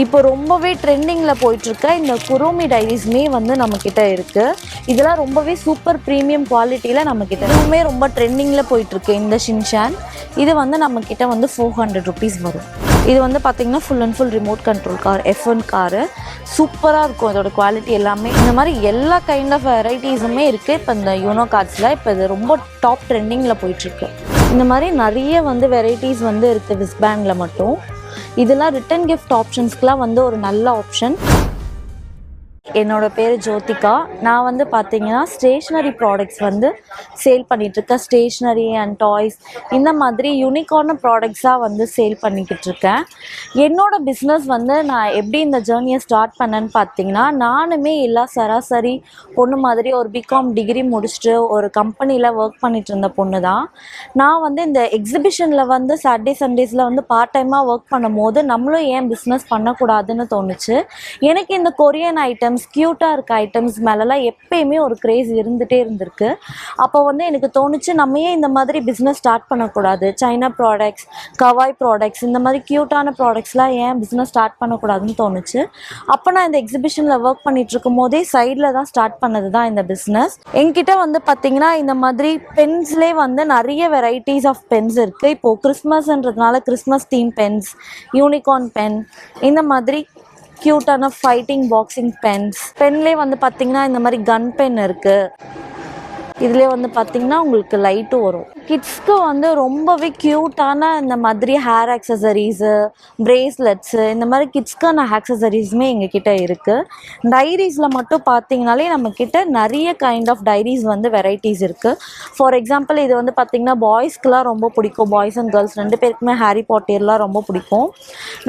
இப்போ ரொம்பவே ட்ரெண்டிங்கில் போயிட்டுருக்க இந்த குரோமி டைரிஸ்மே வந்து நம்மக்கிட்ட இருக்குது. இதெல்லாம் ரொம்பவே சூப்பர் ப்ரீமியம் குவாலிட்டியில் நம்மக்கிட்ட இதுவுமே ரொம்ப ட்ரெண்டிங்கில் போயிட்டுருக்கு. இந்த ஷின்சான் இது வந்து நம்மக்கிட்ட வந்து 400 rupees வரும். இது வந்து பார்த்திங்கன்னா full and full remote control car, F1 car. சூப்பராக இருக்கும் இதோட குவாலிட்டி எல்லாமே. இந்த மாதிரி எல்லா கைண்ட் ஆஃப் வெரைட்டிஸுமே இருக்குது இப்போ இந்த யூனோ கார்ட்ஸில். இப்போ இது ரொம்ப டாப் ட்ரெண்டிங்கில் போயிட்டுருக்கு. இந்த மாதிரி நிறைய வந்து வெரைட்டிஸ் வந்து இருக்குது விஸ்பேண்டில் மட்டும். இதெல்லாம் ரிட்டன் கிஃப்ட் ஆப்ஷன்ஸ்க்குலாம் வந்து ஒரு நல்ல ஆப்ஷன். என்னோடய பேர் ஜோதிகா. நான் வந்து பார்த்தீங்கன்னா ஸ்டேஷ்னரி ப்ராடக்ட்ஸ் வந்து சேல் பண்ணிகிட்ருக்கேன். ஸ்டேஷ்னரி அண்ட் டாய்ஸ் இந்த மாதிரி யூனிக்கான ப்ராடக்ட்ஸாக வந்து சேல் பண்ணிக்கிட்டு இருக்கேன். என்னோடய பிஸ்னஸ் வந்து நான் எப்படி இந்த ஜேர்னியை ஸ்டார்ட் பண்ணேன்னு பார்த்தீங்கன்னா, நானுமே எல்லா சராசரி பொண்ணு மாதிரி ஒரு பிகாம் டிகிரி முடிச்சுட்டு ஒரு கம்பெனியில் ஒர்க் பண்ணிகிட்டு இருந்த பொண்ணு தான். நான் வந்து இந்த எக்ஸிபிஷனில் வந்து சாட்டர்டே சண்டேஸில் வந்து பார்ட் டைமாக ஒர்க் பண்ணும் போது நம்மளும் ஏன் பிஸ்னஸ் பண்ணக்கூடாதுன்னு தோணுச்சு. எனக்கு இந்த கொரியன் ஐட்டம்ஸ், க்யூட்டாக இருக்க ஐட்டம்ஸ் மேலெலாம் எப்பயுமே ஒரு க்ரேஸ் இருந்துகிட்டே இருந்திருக்கு. அப்போ வந்து எனக்கு தோணுச்சு, நம்ம ஏன் இந்த மாதிரி பிஸ்னஸ் ஸ்டார்ட் பண்ணக்கூடாது, சைனா ப்ராடக்ட்ஸ், கவாய் ப்ராடக்ட்ஸ், இந்த மாதிரி க்யூட்டான ப்ராடக்ட்ஸ்லாம் ஏன் பிஸ்னஸ் ஸ்டார்ட் பண்ணக்கூடாதுன்னு தோணுச்சு. அப்போ நான் இந்த எக்ஸிபிஷனில் ஒர்க் பண்ணிகிட்டு இருக்கும் போதே சைடில் தான் ஸ்டார்ட் பண்ணது தான் இந்த பிஸ்னஸ். என்கிட்ட வந்து பார்த்திங்கன்னா இந்த மாதிரி பென்ஸ்லேயே வந்து நிறைய வெரைட்டிஸ் ஆஃப் பென்ஸ் இருக்குது. இப்போது கிறிஸ்மஸ்ன்றதுனால Christmas theme pens, unicorn pen, இந்த மாதிரி க்யூட்டான ஃபைட்டிங் பாக்ஸிங் பென்லேயே வந்து பார்த்திங்கன்னா இந்த மாதிரி கன் பென் இருக்குது. இதுலேயே வந்து பார்த்திங்கன்னா உங்களுக்கு லைட்டும் வரும். கிட்ஸ்க்கு வந்து ரொம்பவே க்யூட்டான இந்த மாதிரி ஹேர் ஆக்சசரிஸு, ப்ரேஸ்லெட்ஸு, இந்த மாதிரி கிட்ஸ்க்கான ஆக்சசரிஸுமே எங்ககிட்ட இருக்குது. டைரிஸில் மட்டும் பார்த்திங்கனாலே நம்மக்கிட்ட நிறைய கைண்ட் ஆஃப் டைரிஸ் வந்து வெரைட்டிஸ் இருக்குது. ஃபார் எக்ஸாம்பிள் இது வந்து பார்த்திங்கன்னா பாய்ஸ்க்கெலாம் ரொம்ப பிடிக்கும். பாய்ஸ் அண்ட் கேர்ள்ஸ் ரெண்டு பேருக்குமே ஹாரி பாட்டர்லாம் ரொம்ப பிடிக்கும்.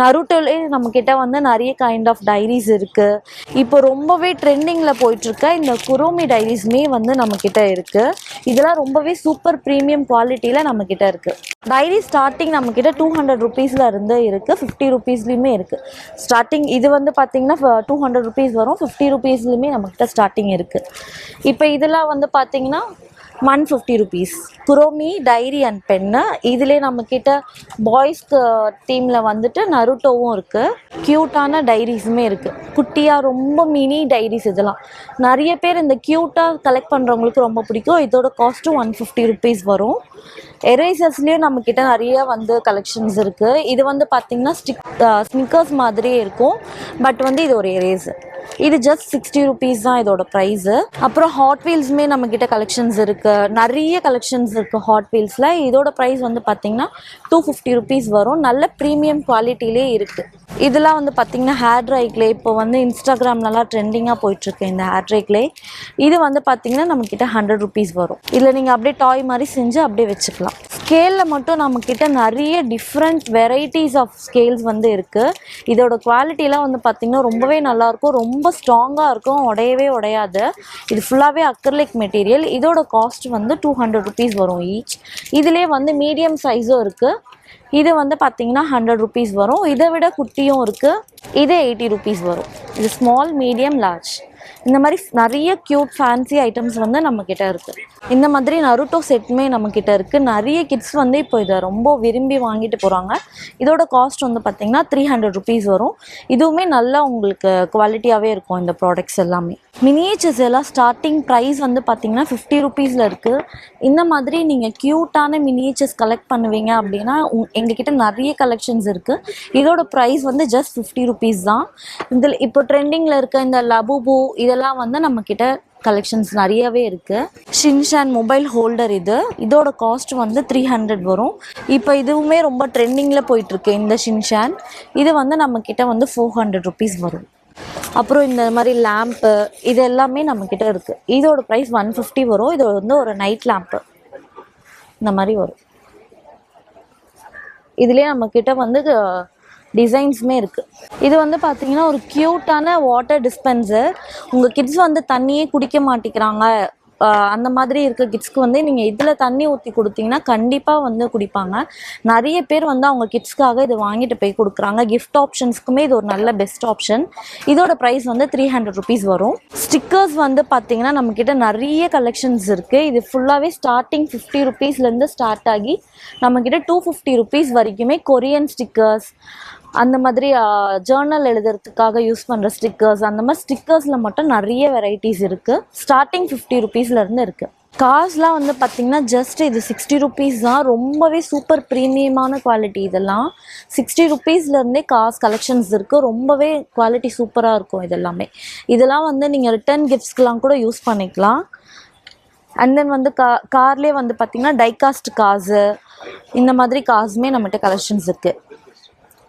நருட்டோலே நம்மக்கிட்ட வந்து நிறைய கைண்ட் ஆஃப் டைரிஸ் இருக்குது. இப்போ ரொம்பவே ட்ரெண்டிங்கில் போயிட்டுருக்க இந்த குரோமி டைரிஸ்மே வந்து நம்மக்கிட்ட இருக்குது. இதெல்லாம் ரொம்பவே சூப்பர் ப்ரீமியம் குவாலிட்டியில் நம்மக்கிட்ட இருக்குது. டைரி ஸ்டார்டிங் நம்மக்கிட்ட 200 rupeesல இருந்து இருக்குது, 50 rupeesலையுமே இருக்குது ஸ்டார்டிங். இது வந்து பார்த்திங்கன்னா 200 rupees வரும், 50 rupeesலையுமே நம்மக்கிட்ட ஸ்டார்டிங் இருக்குது. இப்போ இதெல்லாம் வந்து பார்த்திங்கன்னா 150 rupees குரோமி டைரி அண்ட் பென்னு. இதிலே நம்மக்கிட்ட பாய்ஸ்க்கு டீமில் வந்துட்டு நருட்டோவும் இருக்குது. க்யூட்டான டைரிஸுமே இருக்குது, குட்டியாக ரொம்ப மினி டைரிஸ். இதெல்லாம் நிறைய பேர் இந்த க்யூட்டாக கலெக்ட் பண்ணுறவங்களுக்கு ரொம்ப பிடிக்கும். இதோட காஸ்ட்டும் 150 rupees வரும். எரேசர்ஸ்லேயும் நம்மக்கிட்ட நிறைய வந்து கலெக்ஷன்ஸ் இருக்குது. இது வந்து பார்த்திங்கன்னா ஸ்னிக்கர்ஸ் மாதிரியே இருக்கும், பட் வந்து இது ஒரு எரேசர். இது ஜஸ்ட் 60 rupees தான் இதோட ப்ரைஸு. அப்புறம் ஹாட் வீல்ஸுமே நம்மக்கிட்ட கலெக்ஷன்ஸ் இருக்குது, நிறைய கலெக்ஷன்ஸ் இருக்குது ஹாட் வீல்ஸில். இதோட ப்ரைஸ் வந்து பார்த்திங்கன்னா 250 rupees வரும். நல்ல ப்ரீமியம் குவாலிட்டிலே இருக்குது. இதெல்லாம் வந்து பார்த்திங்கன்னா ஹேர் ட்ரை க்ளே. இப்போ வந்து இன்ஸ்டாகிராம்லலாம் ட்ரெண்டிங்காக போயிட்டுருக்கு இந்த ஹேர் ட்ரை க்ளே. இது வந்து பார்த்திங்கன்னா நம்மக்கிட்ட 100 rupees வரும். இதில் நீங்கள் அப்படியே டாய் மாதிரி செஞ்சு அப்படியே வச்சுக்கலாம். ஸ்கேலில் மட்டும் நம்மக்கிட்ட நிறைய டிஃப்ரெண்ட் வெரைட்டிஸ் ஆஃப் ஸ்கேல்ஸ் வந்து இருக்குது. இதோட குவாலிட்டிலாம் வந்து பார்த்திங்கன்னா ரொம்பவே நல்லாயிருக்கும், ரொம்ப ஸ்ட்ராங்காக இருக்கும், உடையவே உடையாது. இது ஃபுல்லாகவே அக்ரிலிக் மெட்டீரியல். இதோட காஸ்ட் வந்து 200 rupees வரும் ஈச். இதிலே வந்து மீடியம் சைஸும் இருக்குது. இது வந்து பார்த்திங்கன்னா 100 rupees வரும். இதை விட குட்டியும் இருக்குது, இது 80 rupees வரும். இது ஸ்மால், மீடியம், லார்ஜ். இந்த மாதிரி நிறைய க்யூட் ஃபேன்சி ஐட்டம்ஸ் வந்து நம்மக்கிட்ட இருக்குது. இந்த மாதிரி நருட்டோ செட்டுமே நம்மக்கிட்ட இருக்குது. நிறைய கிட்ஸ் வந்து இப்போ இதை ரொம்ப விரும்பி வாங்கிட்டு போகிறாங்க. இதோட காஸ்ட் வந்து பார்த்திங்கன்னா 300 rupees வரும். இதுவுமே நல்லா உங்களுக்கு குவாலிட்டியாகவே இருக்கும் இந்த ப்ராடக்ட்ஸ் எல்லாமே. மினியேச்சர்ஸ் எல்லாம் ஸ்டார்டிங் ப்ரைஸ் வந்து பார்த்திங்கன்னா 50 rupeesல இருக்குது. இந்த மாதிரி நீங்கள் க்யூட்டான மினியேச்சர்ஸ் கலெக்ட் பண்ணுவீங்க அப்படின்னா எங்ககிட்ட நிறைய கலெக்ஷன்ஸ் இருக்குது. இதோட ப்ரைஸ் வந்து ஜஸ்ட் 50 rupees தான். இதில் இப்போ ட்ரெண்டிங்கில் இருக்க இந்த லபுபு இதெல்லாம் வந்து நம்மக்கிட்ட கலெக்ஷன்ஸ் நிறையவே இருக்குது. ஷின்சான் மொபைல் ஹோல்டர் இதோட காஸ்ட் வந்து 300 வரும். இப்போ இதுவுமே ரொம்ப ட்ரெண்டிங்கில் போயிட்டுருக்கு இந்த ஷின்சான். இது வந்து நம்மக்கிட்ட வந்து 400 rupees வரும். அப்புறம் இந்த மாதிரி லேம்ப்பு இது எல்லாமே நம்மக்கிட்ட இருக்குது. இதோட ப்ரைஸ் 150 வரும். இது வந்து ஒரு நைட் லேம்ப்பு இந்த மாதிரி வரும். இதுலேயே நம்மக்கிட்ட வந்து டிசைன்ஸுமே இருக்குது. இது வந்து பார்த்திங்கன்னா ஒரு க்யூட்டான வாட்டர் டிஸ்பென்சர். உங்கள் கிட்ஸ் வந்து தண்ணியே குடிக்க மாட்டேங்கிறாங்க, அந்த மாதிரி இருக்க கிட்ஸ்க்கு வந்து நீங்கள் இதில் தண்ணி ஊற்றி கொடுத்தீங்கன்னா கண்டிப்பாக வந்து குடிப்பாங்க. நிறைய பேர் வந்து அவங்க கிட்ஸ்க்காக இது வாங்கிட்டு போய் கொடுக்குறாங்க. கிஃப்ட் ஆப்ஷன்ஸ்க்குமே இது ஒரு நல்ல பெஸ்ட் ஆப்ஷன். இதோட ப்ரைஸ் வந்து 300 rupees வரும். ஸ்டிக்கர்ஸ் வந்து பார்த்திங்கன்னா நம்மக்கிட்ட நிறைய கலெக்ஷன்ஸ் இருக்குது. இது ஃபுல்லாகவே ஸ்டார்டிங் 50 rupeesலேருந்து ஸ்டார்ட் ஆகி நம்மக்கிட்ட 250 rupees வரைக்குமே கொரியன் ஸ்டிக்கர்ஸ், அந்த மாதிரி ஜேர்னல் எழுதுறதுக்காக யூஸ் பண்ணுற ஸ்டிக்கர்ஸ், அந்த மாதிரி ஸ்டிக்கர்ஸில் மட்டும் நிறைய வெரைட்டிஸ் இருக்குது. ஸ்டார்டிங் 50 ருபீஸ்லேருந்து இருக்குது. கார்ஸ்லாம் வந்து பார்த்திங்கன்னா ஜஸ்ட் இது 60 ருபீஸ் தான். ரொம்பவே சூப்பர் ப்ரீமியமான குவாலிட்டி. இதெல்லாம் 60 ருபீஸ்லேருந்தே கார்ஸ் கலெக்ஷன்ஸ் இருக்குது. ரொம்பவே குவாலிட்டி சூப்பராக இருக்கும் இதெல்லாமே. இதெல்லாம் வந்து நீங்கள் ரிட்டர்ன் கிஃப்ட்ஸ்க்கெலாம் கூட யூஸ் பண்ணிக்கலாம். அண்ட் தென் வந்து கார்லேயே வந்து பார்த்திங்கன்னா டைகாஸ்ட் கார்ஸு, இந்த மாதிரி கார்ஸுமே நம்மகிட்ட கலெக்ஷன்ஸ் இருக்குது.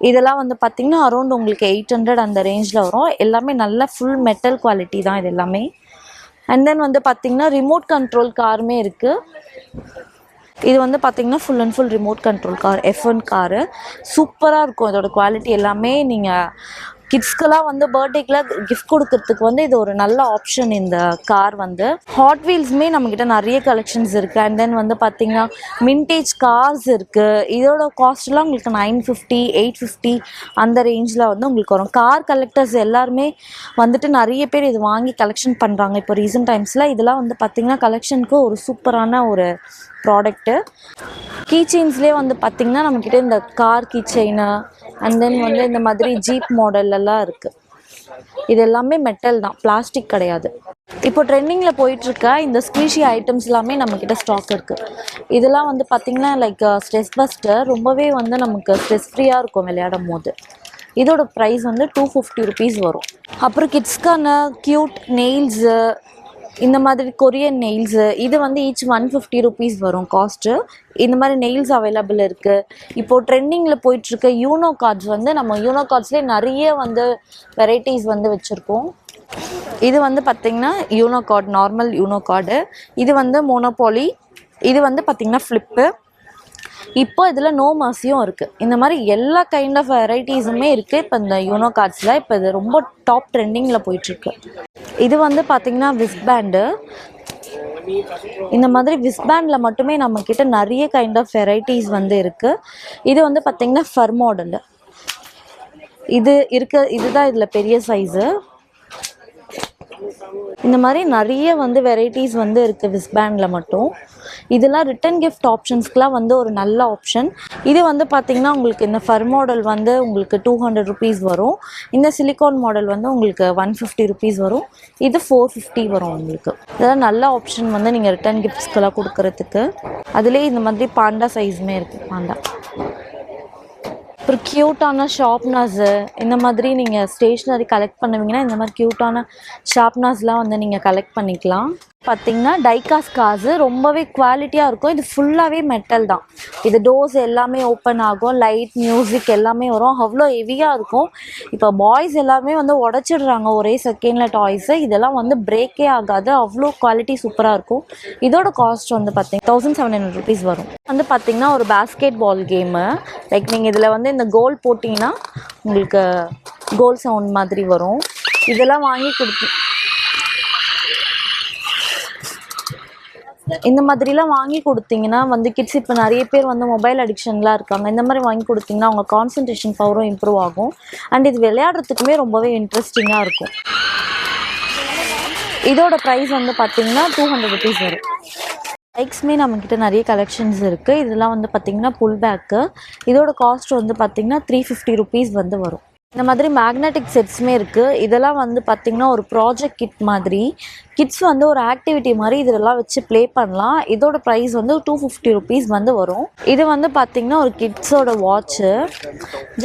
இதெல்லாம் வந்து பார்த்திங்கன்னா அரௌண்ட் உங்களுக்கு 800 அந்த ரேஞ்சில் வரும். எல்லாமே நல்ல ஃபுல் மெட்டல் குவாலிட்டி தான் இது எல்லாமே. அண்ட் தென் வந்து பார்த்திங்கன்னா ரிமோட் கண்ட்ரோல் காருமே இருக்குது. இது வந்து பார்த்திங்கன்னா full and full remote control car, F1 car. சூப்பராக இருக்கும் இதோட குவாலிட்டி எல்லாமே. நீங்கள் கிட்ஸ்க்கெல்லாம் வந்து பர்த்டேக்கெலாம் கிஃப்ட் கொடுக்கறதுக்கு வந்து இது ஒரு நல்ல ஆப்ஷன். இந்த கார் வந்து ஹாட் வீல்ஸுமே நம்மக்கிட்ட நிறைய கலெக்ஷன்ஸ் இருக்குது. அண்ட் தென் வந்து பார்த்திங்கன்னா விண்டேஜ் கார்ஸ் இருக்குது. இதோட காஸ்ட்லாம் உங்களுக்கு 950, 850 அந்த ரேஞ்சில் வந்து உங்களுக்கு வரும். கார் கலெக்டர்ஸ் எல்லாருமே வந்துட்டு நிறைய பேர் இது வாங்கி கலெக்ஷன் பண்ணுறாங்க இப்போ ரீசெண்ட் டைம்ஸில். இதெல்லாம் வந்து பார்த்திங்கன்னா கலெக்ஷனுக்கு ஒரு சூப்பரான ஒரு ப்ராடக்ட்டு. கீ செயின்ஸ்லேயே வந்து பார்த்திங்கன்னா நம்மக்கிட்ட இந்த car key chain, and then வந்து இந்த மாதிரி ஜீப் மாடல்லாம் இருக்குது. இது எல்லாமே மெட்டல் தான், பிளாஸ்டிக் கிடையாது. இப்போ ட்ரெண்டிங்கில் போயிட்டுருக்க இந்த ஸ்குவீஷி ஐட்டம்ஸ் எல்லாமே நம்மக்கிட்ட ஸ்டாக் இருக்குது. இதெல்லாம் வந்து பார்த்திங்கன்னா லைக் ஸ்ட்ரெஸ் பஸ்டர். ரொம்பவே வந்து நமக்கு ஸ்ட்ரெஸ் ஃப்ரீயாக இருக்கும் விளையாடும் போது. இதோட ப்ரைஸ் வந்து 250 ருபீஸ் வரும். அப்புறம் கிட்ஸ்க்கான க்யூட் நெயில்ஸு, இந்த மாதிரி கொரியன் நெயில்ஸு, இது வந்து ஈச் 150 ருபீஸ் வரும் காஸ்ட்டு. இந்த மாதிரி நெயில்ஸ் அவைலபிள் இருக்குது. இப்போது ட்ரெண்டிங்கில் போயிட்டுருக்க யூனோ கார்ட்ஸ் வந்து நம்ம யூனோ கார்ட்ஸ்லேயே நிறைய வந்து வெரைட்டிஸ் வந்து வச்சுருக்கோம். இது வந்து பார்த்திங்கன்னா Uno card, normal Uno card. இது வந்து மோனோபாலி. இது வந்து பார்த்திங்கன்னா ஃப்ளிப்பு. இப்போ இதில் நோ மர்சியும் இருக்குது. இந்த மாதிரி எல்லா கைண்ட் ஆஃப் வெரைட்டிஸுமே இருக்குது இப்போ இந்த யூனோ கார்ட்ஸில். இப்போ இது ரொம்ப டாப் ட்ரெண்டிங்கில் போயிட்டுருக்கு. இது வந்து பார்த்திங்கன்னா விஸ்பேண்டு. இந்த மாதிரி விஸ்பேண்டில் மட்டுமே நம்மக்கிட்ட நிறைய கைண்ட் ஆஃப் வெரைட்டிஸ் வந்து இருக்குது. இது வந்து பார்த்திங்கன்னா ஃபர் மாடலு. இதுதான் இதில் பெரிய சைஸு. இந்த மாதிரி நிறைய வந்து வெரைட்டிஸ் வந்து இருக்குது விஸ்பேண்டில் மட்டும். இதெல்லாம் ரிட்டன் கிஃப்ட் ஆப்ஷன்ஸ்க்குலாம் வந்து ஒரு நல்ல ஆப்ஷன். இது வந்து பார்த்திங்கன்னா உங்களுக்கு இந்த ஃபர் மாடல் வந்து உங்களுக்கு 200 ருபீஸ் வரும். இந்த சிலிக்கான் மாடல் வந்து உங்களுக்கு 150 ருபீஸ் வரும். இது 450 வரும் உங்களுக்கு. இதெல்லாம் நல்ல ஆப்ஷன் வந்து நீங்கள் ரிட்டன் கிஃப்ட்ஸ்க்கெல்லாம் கொடுக்கறதுக்கு. அதுலேயே இந்த மாதிரி பாண்டா சைஸுமே இருக்குது. பாண்டா அப்புறம் க்யூட்டான ஷார்ப்னர்ஸு, இந்த மாதிரி நீங்கள் ஸ்டேஷ்னரி கலெக்ட் பண்ணுவீங்கன்னா இந்த மாதிரி க்யூட்டான ஷார்ப்னர்ஸ்லாம் வந்து நீங்கள் கலெக்ட் பண்ணிக்கலாம். பார்த்திங்கன்னா டைகாஸ்ட் கார்ஸு ரொம்பவே குவாலிட்டியாக இருக்கும். இது ஃபுல்லாகவே மெட்டல் தான். இது டோர்ஸ் எல்லாமே ஓப்பன் ஆகும், லைட் மியூசிக் எல்லாமே வரும். அவ்வளோ ஹெவியாக இருக்கும். இப்போ பாய்ஸ் எல்லாமே வந்து உடச்சிடுறாங்க ஒரே செகண்டில் டாய்ஸு. இதெல்லாம் வந்து பிரேக்கே ஆகாது. அவ்வளோ குவாலிட்டி சூப்பராக இருக்கும். இதோட காஸ்ட் வந்து பார்த்திங்கன்னா 1700 ருபீஸ் வரும். வந்து பார்த்திங்கன்னா ஒரு பேஸ்கெட் பால் கேமு. லைக் நீங்கள் இதில் வந்து இந்த கோல் போட்டிங்கன்னா உங்களுக்கு கோல் சவுண்ட் மாதிரி வரும். இதெல்லாம் வாங்கி இந்த மாதிரிலாம் வாங்கி கொடுத்தீங்கன்னா வந்து கிட்ஸ் இப்போ நிறைய பேர் வந்து மொபைல் அடிக்ஷன்லாம் இருக்காங்க. இந்த மாதிரி வாங்கி கொடுத்தீங்கன்னா அவங்க கான்சன்ட்ரேஷன் பவரும் இம்ப்ரூவ் ஆகும். அண்ட் இது விளையாடுறதுக்குமே ரொம்பவே இன்ட்ரெஸ்டிங்காக இருக்கும். இதோட ப்ரைஸ் வந்து பார்த்திங்கன்னா 200 ருபீஸ் வரும். பைக்ஸுமே நம்மக்கிட்ட நிறைய கலெக்ஷன்ஸ் இருக்குது. இதெல்லாம் வந்து பார்த்திங்கன்னா புல் பேக்கு. இதோட காஸ்ட் வந்து பார்த்திங்கன்னா 350 ருபீஸ் வந்து வரும். இந்த மாதிரி மேக்னெட்டிக் செட்ஸுமே இருக்குது. இதெல்லாம் வந்து பார்த்திங்கன்னா ஒரு ப்ராஜெக்ட் கிட் மாதிரி. கிட்ஸ் வந்து ஒரு ஆக்டிவிட்டி மாதிரி இதெல்லாம் வச்சு ப்ளே பண்ணலாம். இதோட ப்ரைஸ் வந்து 250 ருபீஸ் வந்து வரும். இது வந்து பார்த்திங்கன்னா ஒரு கிட்ஸோட வாட்ச்சு.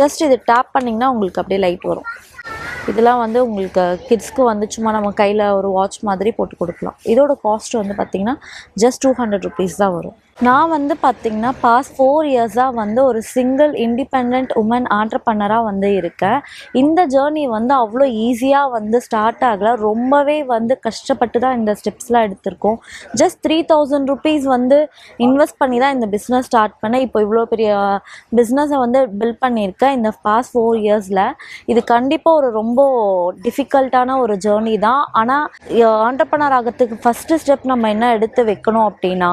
ஜஸ்ட் இது டேப் பண்ணிங்கன்னா உங்களுக்கு அப்படியே லைட் வரும். இதெல்லாம் வந்து உங்களுக்கு கிட்ஸ்க்கு வந்து சும்மா நம்ம கையில் ஒரு வாட்ச் மாதிரி போட்டு கொடுக்கலாம். இதோட காஸ்ட் வந்து பார்த்திங்கன்னா ஜஸ்ட் 200 ருபீஸ் தான் வரும். நான் வந்து பார்த்திங்கன்னா பாஸ்ட் 4 இயர்ஸாக வந்து ஒரு சிங்கிள் இண்டிபெண்ட் உமன் ஆண்டர்ப்ரனராக வந்து இருக்கேன். இந்த ஜேர்னி வந்து அவ்வளோ ஈஸியாக வந்து ஸ்டார்ட் ஆகலை. ரொம்பவே வந்து கஷ்டப்பட்டு தான் இந்த ஸ்டெப்ஸ்லாம் எடுத்திருக்கோம். ஜஸ்ட் 3000 ருபீஸ் வந்து இன்வெஸ்ட் பண்ணி தான் இந்த பிஸ்னஸ் ஸ்டார்ட் பண்ணேன். இப்போ இவ்வளோ பெரிய பிஸ்னஸை வந்து பில்ட் பண்ணியிருக்கேன் இந்த பாஸ்ட் 4 இயர்ஸில். இது கண்டிப்பாக ஒரு ரொம்ப டிஃபிகல்ட்டான ஒரு ஜேர்னி தான். ஆனால் ஆண்டர்ப்ரனர் ஆகிறதுக்கு ஃபஸ்ட்டு ஸ்டெப் நம்ம என்ன எடுத்து வைக்கணும் அப்படின்னா,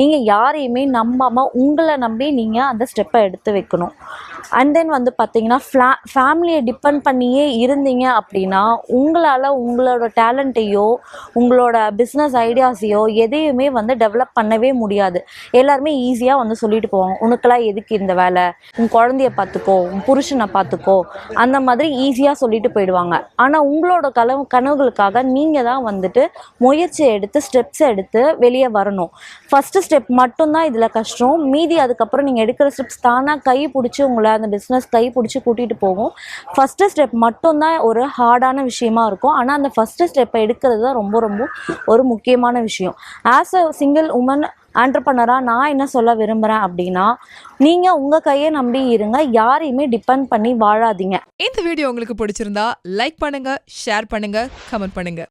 நீங்கள் யாரையுமே நம்பாமல் உங்களை நம்பி நீங்கள் அந்த ஸ்டெப்பை எடுத்து வைக்கணும். அண்ட் தென் வந்து பார்த்தீங்கன்னா ஃபேமிலியை டிபெண்ட் பண்ணியே இருந்தீங்க அப்படின்னா உங்களால் உங்களோட டேலண்ட்டையோ உங்களோட பிஸ்னஸ் ஐடியாஸையோ எதையுமே வந்து டெவலப் பண்ணவே முடியாது. எல்லாருமே ஈஸியாக வந்து சொல்லிட்டு போவாங்க, உனக்கெல்லாம் எதுக்கு இந்த வேலை, உன் குழந்தைய பார்த்துக்கோ, உன் புருஷனை பார்த்துக்கோ, அந்த மாதிரி ஈஸியாக சொல்லிட்டு போயிடுவாங்க. ஆனால் உங்களோட கனவுகளுக்காக நீங்கள் தான் வந்துட்டு முயற்சி எடுத்து ஸ்டெப்ஸ் எடுத்து வெளியே வரணும். ஃபஸ்ட்டு ஸ்டெப் மட்டும்தான் இதில் கஷ்டம். மீதி அதுக்கப்புறம் நீங்கள் எடுக்கிற ஸ்டெப்ஸ் தானாக கை பிடிச்சி உங்களை அந்த பிஸ்னஸ் கை பிடிச்சி கூட்டிகிட்டு போகும். ஃபஸ்ட்டு ஸ்டெப் மட்டும்தான் ஒரு ஹார்டான விஷயமா இருக்கும். ஆனால் அந்த ஃபஸ்ட்டு ஸ்டெப்பை எடுக்கிறது தான் ரொம்ப ரொம்ப ஒரு முக்கியமான விஷயம். ஆஸ் அ சிங்கிள் உமன் ஆண்டர்ப்ரனராக நான் என்ன சொல்ல விரும்புகிறேன் அப்படின்னா, நீங்கள் உங்கள் கையை நம்பி இருங்க, யாரையுமே டிபெண்ட் பண்ணி வாழாதீங்க. இந்த வீடியோ உங்களுக்கு பிடிச்சிருந்தா லைக் பண்ணுங்க, ஷேர் பண்ணுங்க, கமெண்ட் பண்ணுங்க.